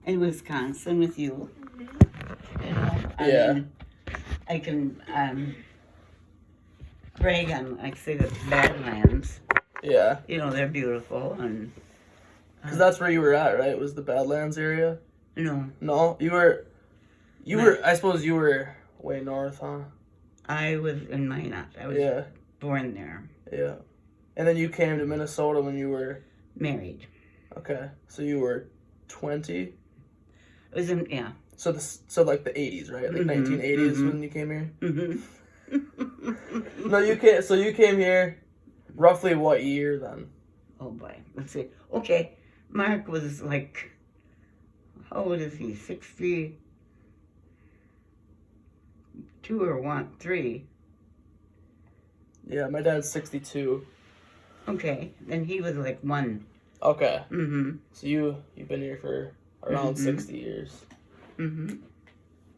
in Wisconsin with you. You know, Yeah. mean, I can brag on, like, say, the Badlands. Yeah. You know, they're beautiful, and Because that's where you were at, right? Was the Badlands area? no, No, you were. I suppose you were way north, huh? I was in Minot. I was Yeah. born there, Yeah. And then you came to Minnesota when you were. married. Okay. So you were 20. It was in, yeah. So like the 80s, right? Like 1980s when you came here. No, you came. So you came here. Roughly what year then? Oh boy, let's see. Okay, Mark was like, how old is he? 62 or 3? Yeah, my dad's 62. Okay, then he was like 1. Okay. Mm-hmm. So you've been here for around 60 years. Mm-hmm.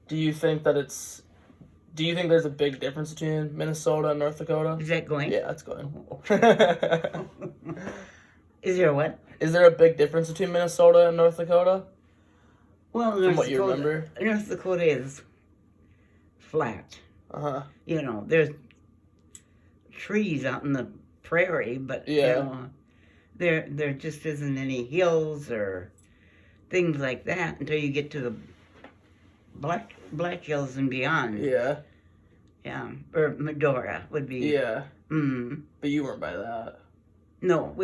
Do you think there's a big difference between Minnesota and North Dakota? Is that going? Yeah, it's going. Oh, okay. Is there what? Is there a big difference between Minnesota and North Dakota? Well, From what you remember? North Dakota is flat. Uh-huh. You know, there's trees out in the prairie, but Yeah. you know, there just isn't any hills or things like that until you get to the Black Hills and beyond. Yeah. Yeah, or Medora would be. Yeah. Mm. But you weren't by that. No,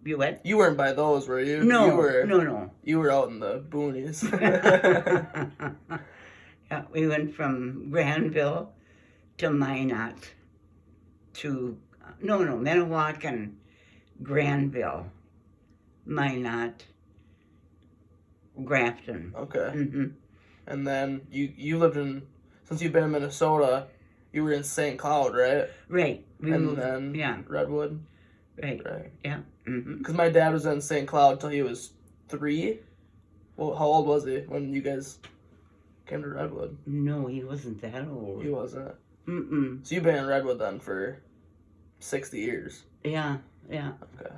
you what? You weren't by those, were you? No, no. no. You were out in the boonies. Yeah, we went from Granville to Minot to Manawak and Granville, Minot, Grafton. Okay. Mm-hmm. And then you lived since you've been in Minnesota, you were in St. Cloud, right? Right. We and moved, then yeah. Redwood. Right. Right. Yeah. Mm-hmm. Because my dad was in St. Cloud till he was 3. Well, how old was he when you guys came to Redwood? No, he wasn't that old. He wasn't. Mm-mm. So you've been in Redwood then for 60 years. Yeah. Yeah. Okay.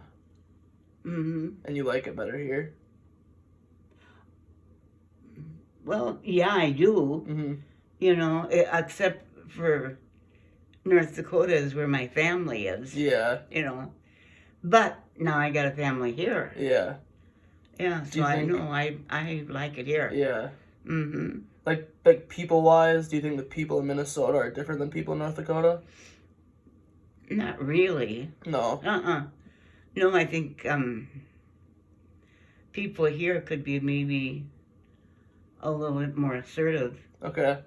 Mm-hmm. And you like it better here? Well, yeah, I do. Mm-hmm. You know, except for North Dakota is where my family is. Yeah. You know, but now I got a family here. Yeah. Yeah, so I know I like it here. Yeah. Mm-hmm. Like people wise, do you think the people in Minnesota are different than people in North Dakota? Not really. No. No, I think people here could be maybe a little bit more assertive. Okay.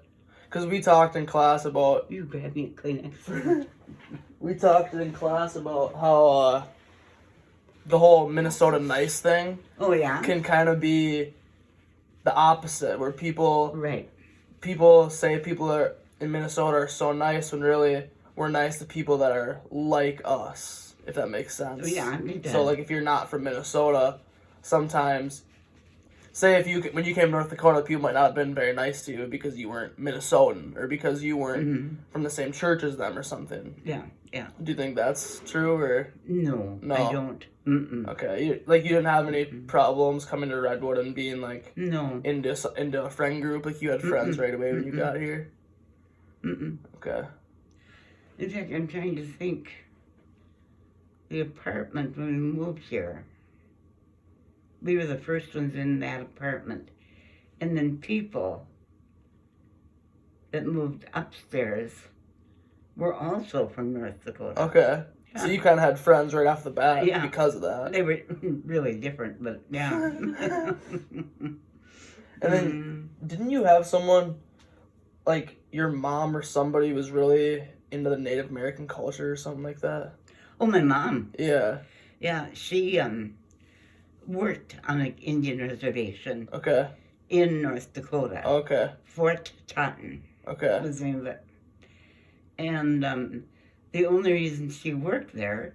Because we talked in class about... You grab me a Kleenex. We talked in class about how the whole Minnesota nice thing Oh, yeah? can kind of be the opposite, where people say people are in Minnesota are so nice when really we're nice to people that are like us, if that makes sense. Oh, yeah, it does. So, like, if you're not from Minnesota, sometimes... Say when you came to North Dakota, people might not have been very nice to you because you weren't Minnesotan or because you weren't from the same church as them or something. Yeah, yeah. Do you think that's true or? No, No. I don't. Mm-mm. Okay, you didn't have any problems coming to Redwood and being like No. into a friend group, like you had friends right away when you got here. Mm-mm. Okay. In fact, I'm trying to think. The apartment when we moved here. We were the first ones in that apartment. And then people that moved upstairs were also from North Dakota. Okay. Yeah. So you kind of had friends right off the bat Yeah. because of that. They were really different, but yeah. And then, didn't you have someone, like your mom or somebody was really into the Native American culture or something like that? Oh, my mom. Yeah. Yeah, she worked on an Indian reservation Okay. in North Dakota. Okay. Fort Totten Okay. was the name of it. And the only reason she worked there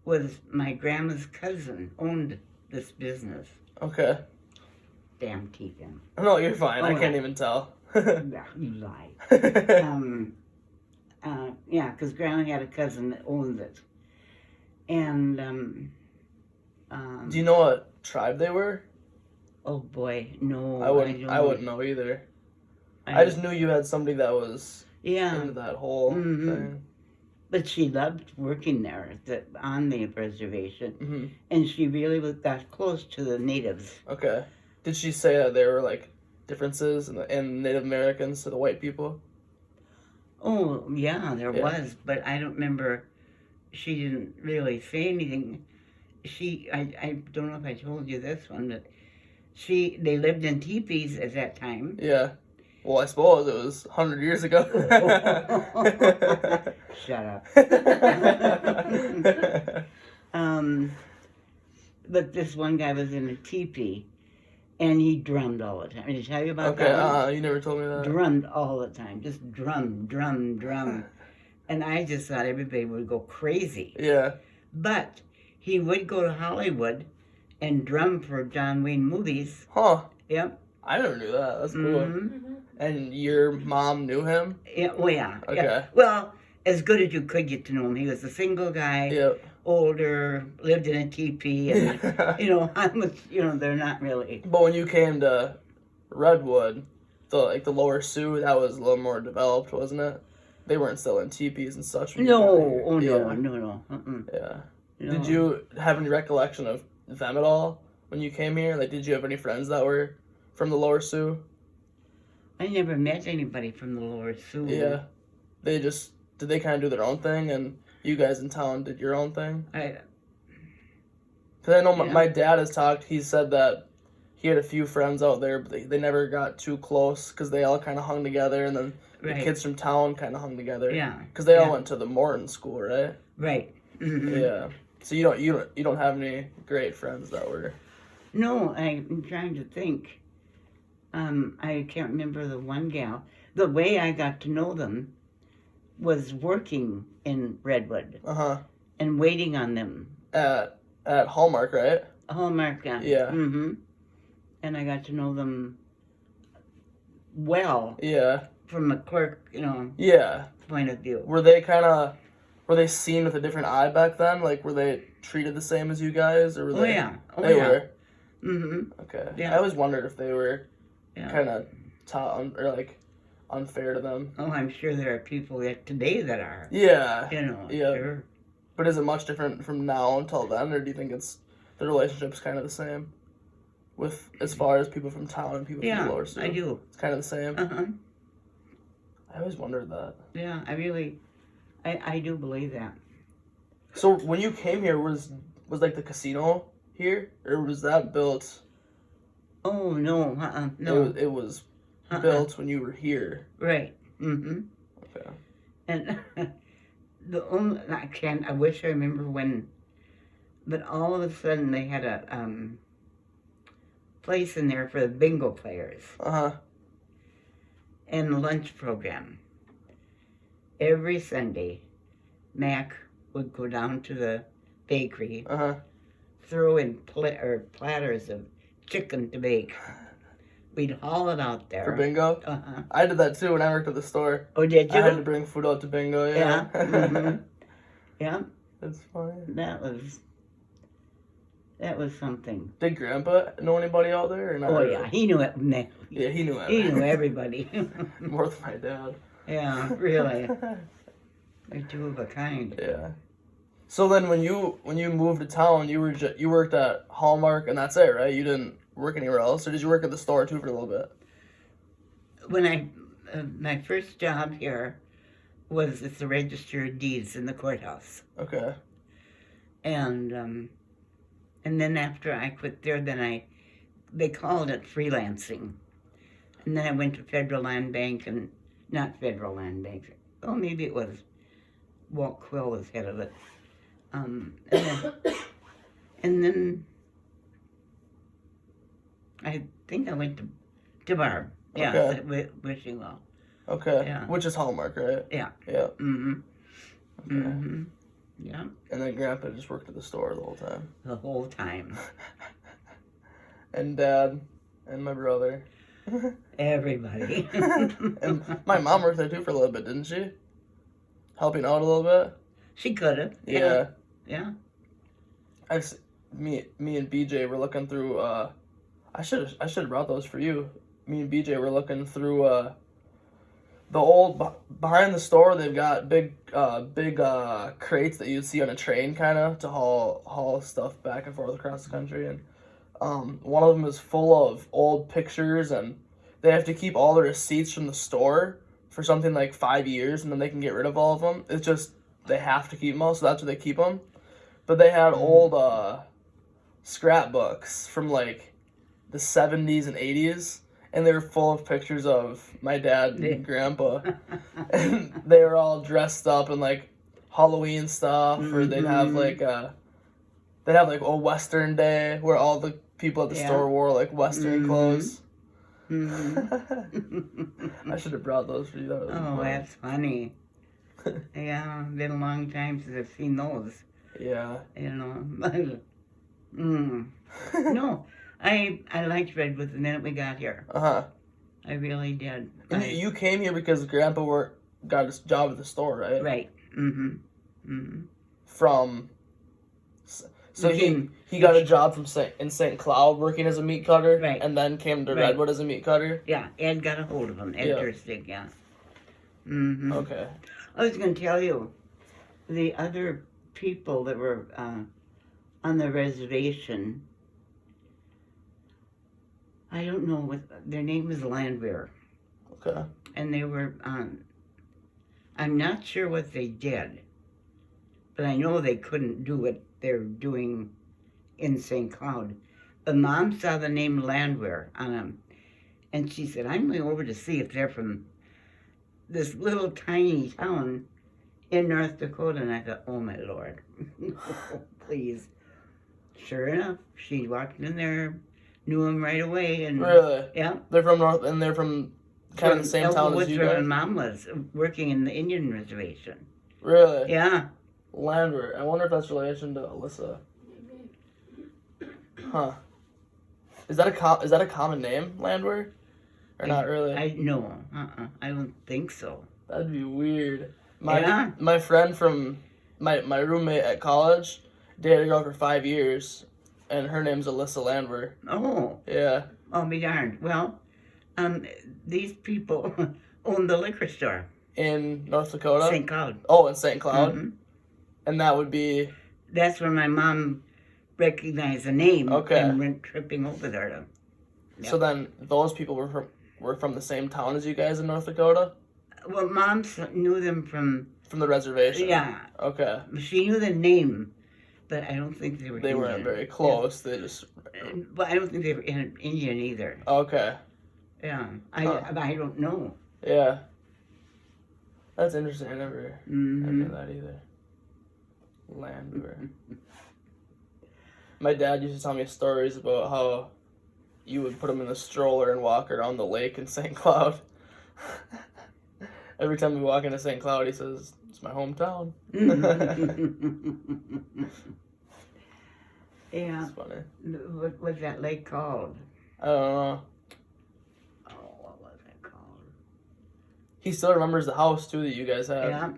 was my grandma's cousin owned this business. Okay. Damn Tegan. No, you're fine. Oh, I can't no. even tell. Yeah, you lie. Yeah, because grandma had a cousin that owned it. And Do you know what tribe they were? Oh boy, no. I wouldn't know either. I just knew you had somebody that was into that whole thing. But she loved working there on the reservation, Mm-hmm. and she really got close to the natives. Okay. Did she say that there were like differences in Native Americans to the white people? Oh, yeah, there was, but I don't remember. She didn't really say anything. I don't know if I told you this one, but they lived in teepees at that time. Yeah. Well, I suppose it was 100 years ago. Shut up. But this one guy was in a teepee, and he drummed all the time. Did I tell you about that one? You never told me that. Drummed all the time. Just drum. And I just thought everybody would go crazy. Yeah. But he would go to Hollywood and drum for John Wayne movies. Huh. Yep. I never knew that. That's cool. Mm-hmm. And your mom knew him? Yeah, well, yeah. Okay. Yeah. Well, as good as you could get to know him. He was a single guy. Yep. Older, lived in a teepee, and they're not really. But when you came to Redwood, the Lower Sioux, that was a little more developed, wasn't it? They weren't still in teepees and such. No. Yeah. No. Yeah. No. Did you have any recollection of them at all when you came here? Like, did you have any friends that were from the Lower Sioux? I never met anybody from the Lower Sioux. Yeah. Did they kind of do their own thing, and you guys in town did your own thing? Because I know my dad has talked, he said that he had a few friends out there, but they never got too close because they all kind of hung together, and then the kids from town kind of hung together. Yeah. Because they all went to the Morton school, right? Right. Mm-hmm. Yeah. So you don't have any great friends that were. No, I'm trying to think. I can't remember the one gal. The way I got to know them was working in Redwood. And waiting on them. At Hallmark, right? Hallmark, yeah. Yeah. Mm-hmm. And I got to know them well. Yeah. From a clerk, Yeah. point of view. Were they seen with a different eye back then? Like, were they treated the same as you guys, or were they? Yeah. They were. Mm-hmm. Okay. Yeah. I always wondered if they were kind of unfair to them. Oh, I'm sure there are people yet today that are. Yeah. Yeah. Sure. But is it much different from now until then, or do you think the relationship's kind of the same? With as far as people from town and people from the Lower Sioux? I do. It's kind of the same. Uh-huh. I always wondered that. Yeah, I do believe that. So when you came here, was like the casino here, or was that built? Oh no, no. It was built when you were here. Right. Mm-hmm. Okay. And I wish I remember when, but all of a sudden they had a place in there for the bingo players. And the lunch program. Every Sunday, Mac would go down to the bakery, throw in platters of chicken to bake. We'd haul it out there. For bingo? I did that too when I worked at the store. Oh, did you? I had to bring food out to bingo, yeah. Yeah. Mm-hmm. Yeah. That's funny. That was something. Did Grandpa know anybody out there? Or not really? Yeah, he knew it. Yeah, he knew it. He knew everybody. More than my dad. Yeah, really. They're two of a kind. Yeah. So then, when you moved to town, you worked at Hallmark, and that's it, right? You didn't work anywhere else, or did you work at the store too for a little bit? When my first job here was at the Register of Deeds in the courthouse. Okay. And then after I quit there, they called it freelancing, and then I went to Federal Land Bank, and not Federal Land Bank. Oh, maybe it was Walt Quill was head of it. And then I think I went to Barb. Yeah, Okay. Wishing Well. Okay. Yeah. Which is Hallmark, right? Yeah. Yeah. Mm-hmm. Okay. Mm-hmm. Yeah. And then Grandpa just worked at the store the whole time. The whole time. And Dad and my brother. Everybody. And my mom worked there too for a little bit, didn't she? Helping out a little bit. She could have. Yeah. Yeah. Me and BJ were looking through. I should have brought those for you. Me and BJ were looking through the old behind the store. They've got big crates that you'd see on a train, kind of to haul stuff back and forth across the country. And one of them is full of old pictures, and they have to keep all the receipts from the store for something like 5 years, and then they can get rid of all of them. It's just they have to keep them all, so that's where they keep them. But they had old scrapbooks from like the 70s and 80s, and they were full of pictures of my dad and grandpa. And they were all dressed up in like Halloween stuff, or they'd have like a Western Day where all the people at the store wore like Western clothes. I should have brought those for you. That was fun. That's funny. Yeah, been a long time since I've seen those. Yeah. You know. No, I liked Redwood the minute we got here. I really did. And you came here because Grandpa got his job at the store, right? Right. So he got a job in St. Cloud working as a meat cutter, right, and then came to Redwood as a meat cutter. Yeah, Ed got a hold of him. Ed Durstig, yeah. Okay. I was going to tell you, the other people that were on the reservation, I don't know what their name was. Landwehr. Okay. And they were I'm not sure what they did, but I know they couldn't do what they're doing in St. Cloud. But Mom saw the name Landwehr on them, and she said, I'm going over to see if they're from this little tiny town in North Dakota. And I thought, oh my Lord, please. Sure enough, she walked in there, knew them right away. And really? Yeah. They're from they're from kind of the same town as you guys? Where my mom was, working in the Indian reservation. Really? Yeah. Landwehr. I wonder if that's relation to Alyssa. Huh. Is that a common name, Landwehr? Or not really? No. I don't think so. That'd be weird. My friend from my roommate at college dated a girl for 5 years, and her name's Alyssa Landwehr. Oh. Yeah. Oh, be darned. Well, these people own the liquor store. In North Dakota? St. Cloud. Oh, in St. Cloud? And that would be... That's where my mom recognized the name and went tripping over there. So then those people were from the same town as you guys in North Dakota? Well, Mom knew them from the reservation? Yeah. Okay. She knew the name, but I don't think they were They weren't very close. Yeah. They just... Well, I don't think they were Indian either. Okay. Yeah. I don't know. Yeah. That's interesting. I never knew that either. Landwehr. My dad used to tell me stories about how you would put him in the stroller and walk around the lake in St. Cloud. Every time we walk into St. Cloud, he says, it's my hometown. Yeah. That's funny. What was that lake called? I don't know. Oh, what was it called? He still remembers the house, too, that you guys had. Yeah.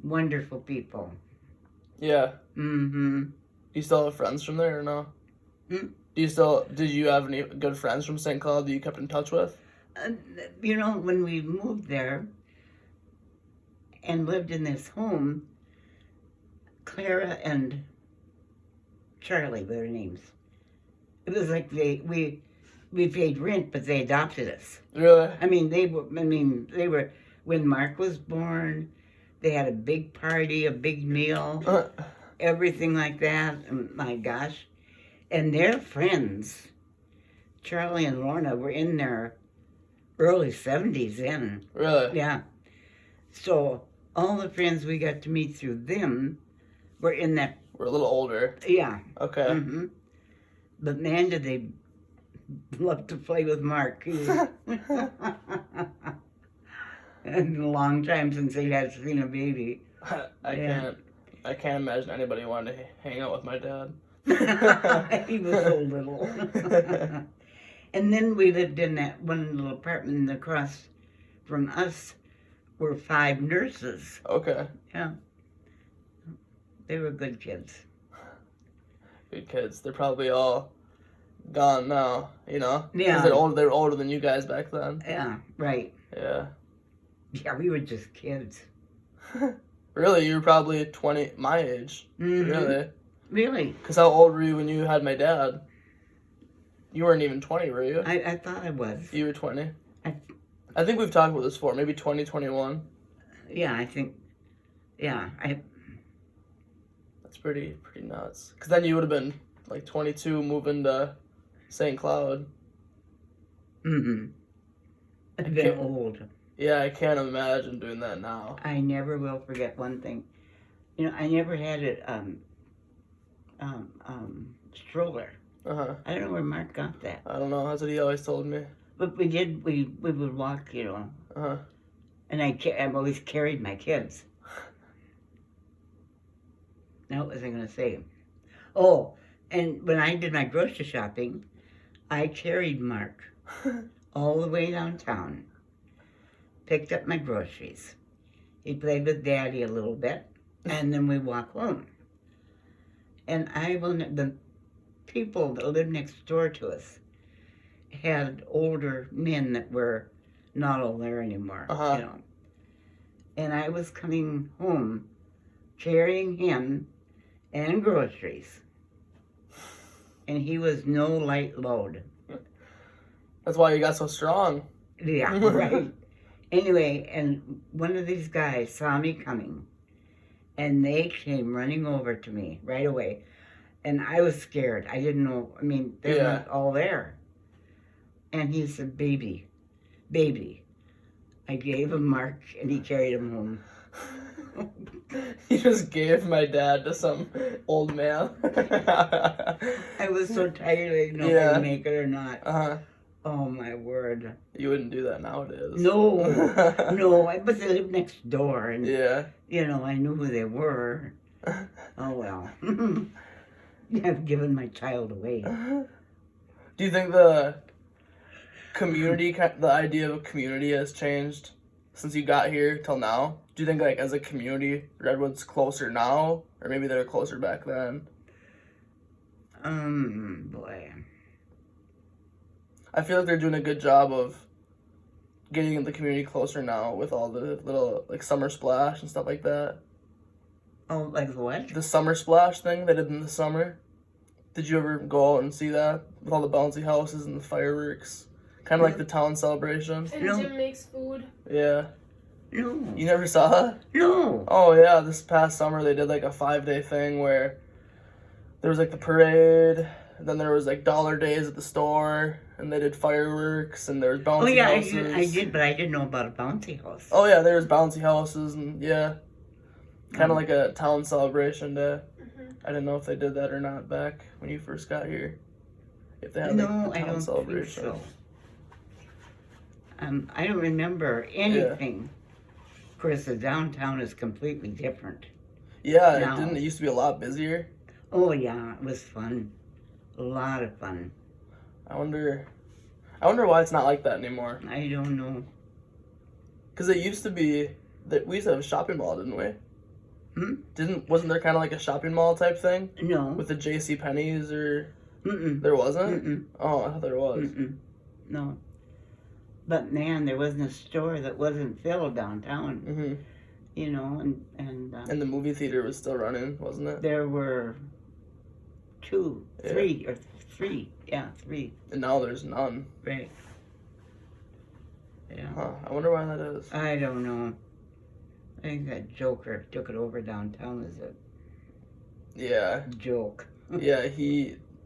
Wonderful people. Yeah. Do you still have friends from there or no? Did you have any good friends from St. Cloud that you kept in touch with? When we moved there and lived in this home, Clara and Charlie were their names. It was like we paid rent, but they adopted us. Really? They were when Mark was born. They had a big party, a big meal, everything like that. And my gosh. And their friends, Charlie and Lorna, were in their early 70s then. Really? Yeah. So all the friends we got to meet through them were in that. We're a little older. Yeah. Okay. But man, did they love to play with Mark. And a long time since they had seen a baby. I can't imagine anybody wanting to hang out with my dad. He was so little. And then we lived in that one little apartment across from us were 5 nurses. Okay. Yeah. They were good kids. Good kids. They're probably all gone now, you know? Yeah. 'Cause they were older than you guys back then. Yeah, right. Yeah. Yeah, we were just kids. Really? You were probably 20, my age. Mhm. Really? Really? Because how old were you when you had my dad? You weren't even 20, were you? I thought I was. You were 20? I think we've talked about this before. Maybe 2021. Yeah, I think. Yeah, That's pretty nuts. Because then you would have been like 22 moving to St. Cloud. Mm-hmm. I've been old. Yeah, I can't imagine doing that now. I never will forget one thing. You know, I never had it stroller. I don't know where Mark got that. I don't know. That's what he always told me. But we did. We would walk, you know. And I've always carried my kids. Now, what was I going to say? Oh, and when I did my grocery shopping, I carried Mark all the way downtown, picked up my groceries. He played with Daddy a little bit, and then we walked home. And the people that lived next door to us had older men that were not all there anymore, you know. And I was coming home carrying him and groceries. And he was no light load. That's why you got so strong. Yeah, right. Anyway, and one of these guys saw me coming, and they came running over to me right away. And I was scared. I didn't know. I mean, they weren't all there. And he said, baby. I gave him Mark, and he carried him home. He just gave my dad to some old man. I was so tired I didn't know if I'd make it or not. Oh, my word. You wouldn't do that nowadays. No. But they lived next door, and, you know, I knew who they were. Oh, well. I've given my child away. Do you think the idea of a community has changed since you got here till now? Do you think, like, as a community, Redwood's closer now, or maybe they were closer back then? Boy. I feel like they're doing a good job of getting the community closer now with all the little, like, summer splash and stuff like that. Oh, like what? The summer splash thing they did in the summer. Did you ever go out and see that? With all the bouncy houses and the fireworks? Kind of like the town celebration. And Jim makes food. Yeah. No. You never saw that? No. Oh, yeah. This past summer they did like a 5-day thing where there was like the parade, and then there was like dollar days at the store, and they did fireworks, and there was bouncy houses. Oh, yeah, I did, but I didn't know about a bouncy house. Oh, yeah, there was bouncy houses, and yeah. Kind of like a town celebration day. I didn't know if they did that or not back when you first got here. If they had like a town celebration. Think so. I don't remember anything. Of course, the downtown is completely different. Yeah, now. It used to be a lot busier. Oh yeah, it was fun. A lot of fun. I wonder why it's not like that anymore. I don't know. Because it used to be that we used to have a shopping mall, didn't we? Wasn't there kind of like a shopping mall type thing? No. With the J.C. Penney's or? Mm-mm. There wasn't? Mm-mm. Oh, I thought there was. Mm-mm. No. But man, there wasn't a store that wasn't filled downtown. Mm-hmm. You know, and the movie theater was still running, wasn't it? There were three. And now there's none. Right. Yeah. Huh. I wonder why that is. I don't know. I think that Joker took it over downtown as a joke. Yeah,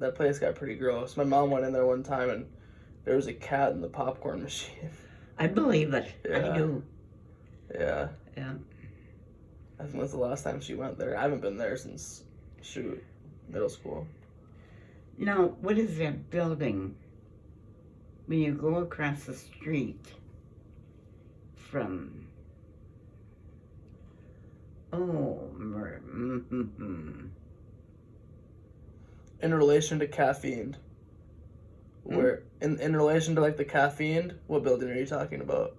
that place got pretty gross. My mom went in there one time and there was a cat in the popcorn machine. I believe it. Yeah. I do. Yeah. Yeah. I think that's the last time she went there. I haven't been there since, middle school. Now, what is that building when you go across the street from... In relation to caffeine. Where in relation to like the caffeine, what building are you talking about?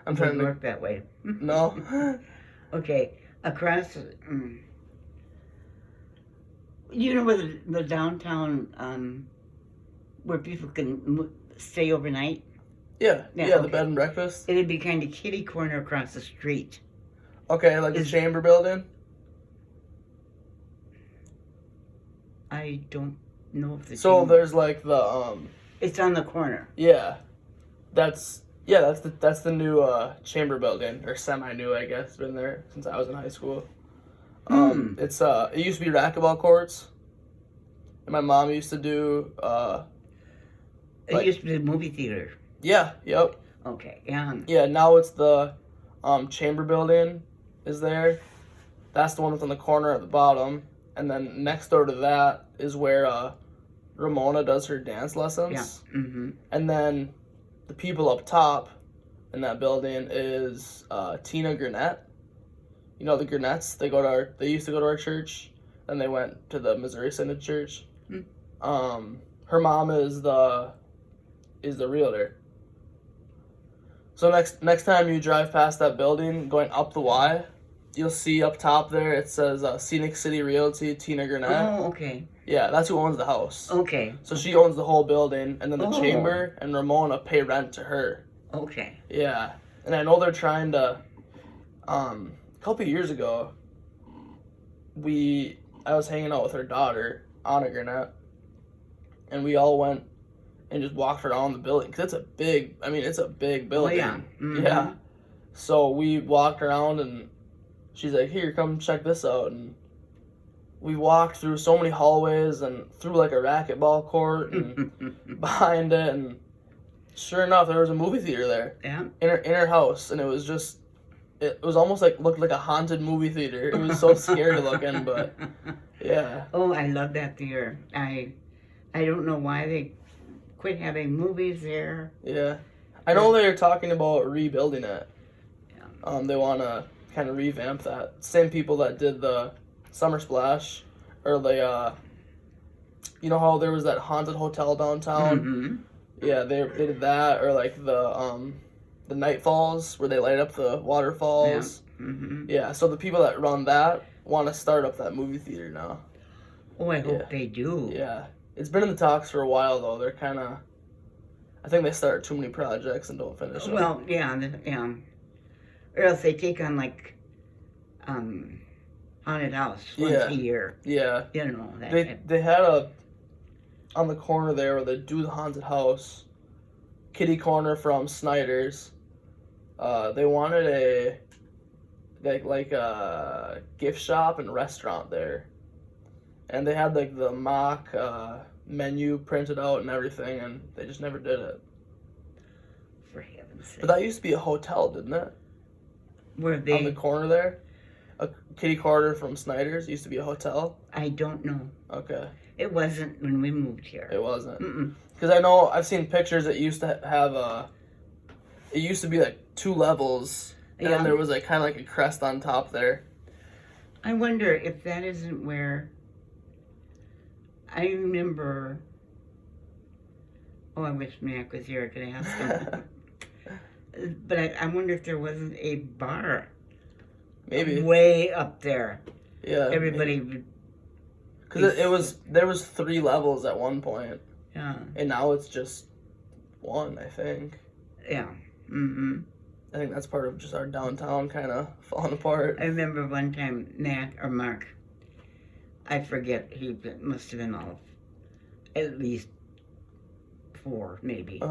I'm trying to work that way. No. Okay, across You know where the downtown, where people can stay overnight? Yeah, Yeah, the okay. bed and breakfast. It'd be kind of kitty corner across the street. Okay, like the Chamber building? I don't know if the So Chamber- there's like the, It's on the corner. yeah. That's the new Chamber building, or semi-new, I guess. Been there since I was in high school. It's it used to be racquetball courts, and my mom used to do It used to be the movie theater. yeah, yep. Okay, yeah. Yeah, now it's the Chamber building is there. That's the one that's on the corner at the bottom, and then next door to that is where Ramona does her dance lessons. Yeah. Mm-hmm. And then the people up top in that building is Tina Gurnett. You know the Gurnett's? They used to go to our church, and they went to the Missouri Synod Church. Her mom is the realtor. So next time you drive past that building, going up the Y, you'll see up top there it says Scenic City Realty, Tina Gurnett. Oh, okay. Yeah, that's who owns the house. Okay. So she owns the whole building, and then the Chamber and Ramona pay rent to her. Okay. Yeah, and I know they're trying to. A couple of years ago, I was hanging out with her daughter, Anna Gurnett, and we all went and just walked around the building because it's a big building. Oh, yeah. Mm-hmm. Yeah. So we walked around, and she's like, "Here, come check this out." And we walked through so many hallways and through like a racquetball court and behind it, and sure enough, there was a movie theater there. Yeah. In her house, and it was almost looked like a haunted movie theater. It was so scary looking, but yeah. Oh, I love that theater. I don't know why they quit having movies there. Yeah, I know they're talking about rebuilding it. Yeah. They want to kind of revamp that. Same people that did the Summer Splash, or the you know how there was that haunted hotel downtown. Mm-hmm. Yeah, they did that, or like the Night Falls where they light up the waterfalls. Yeah. Mm-hmm. Yeah, so the people that run that want to start up that movie theater now. Oh, I hope they do. Yeah, it's been in the talks for a while though. They're kind of, I think they start too many projects and don't finish them. Well, yeah, yeah. Or else they take on like haunted house once a year. Yeah. You know that. They had on the corner there where they do the haunted house, kitty corner from Snyder's. They wanted a gift shop and restaurant there, and they had like the mock menu printed out and everything, and they just never did it. For heaven's sake. But that used to be a hotel, didn't it? Were they? On the corner there, a kitty corner from Snyder's used to be a hotel. I don't know. Okay. It wasn't when we moved here. It wasn't. Mm-mm. Because I know I've seen pictures that used to have it used to be like 2 levels, and then there was like kind of like a crest on top there. I wonder if that isn't where. I remember. Oh, I wish Mac was here. I could ask him. But I wonder if there wasn't a bar. Maybe. Way up there. Yeah. Everybody would. Because there was 3 levels at one point. Yeah. And now it's just 1, I think. Yeah. Mm-hmm. I think that's part of just our downtown kind of falling apart. I remember one time Mark, I forget, he must have been all, at least 4 maybe,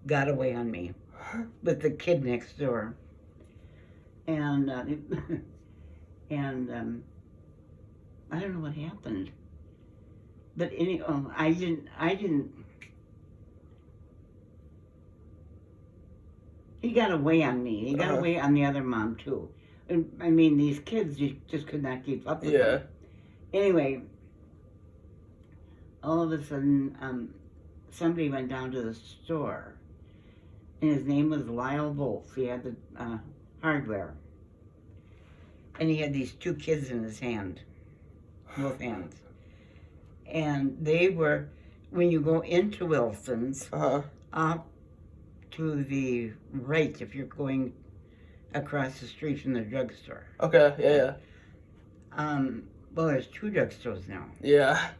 got away on me with the kid next door. And, I don't know what happened. But I didn't. He got away on me. He got away on the other mom too. And, I mean, these kids just could not keep up with him. Anyway, all of a sudden, somebody went down to the store, and his name was Lyle Wolf. He had the hardware, and he had these 2 kids in his hand, both hands. And they were, when you go into Wilson's, up to the right if you're going across the street from the drugstore. Okay, yeah. Well, there's two drugstores now. Yeah.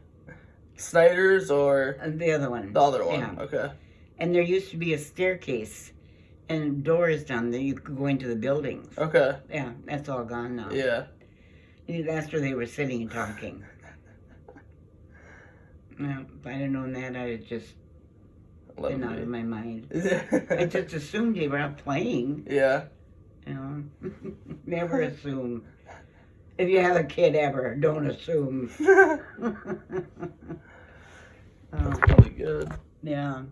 Snyder's or The other one. the other one? Yeah. Okay. And there used to be a staircase and doors down there you could go into the buildings. Okay. Yeah, that's all gone now. Yeah. That's where they were sitting and talking. Yeah, if I'd have known that, I'd have just been out of my mind. I just assumed they were out playing. Yeah. You know, never assume. If you have a kid ever, don't assume. That's pretty good. Yeah.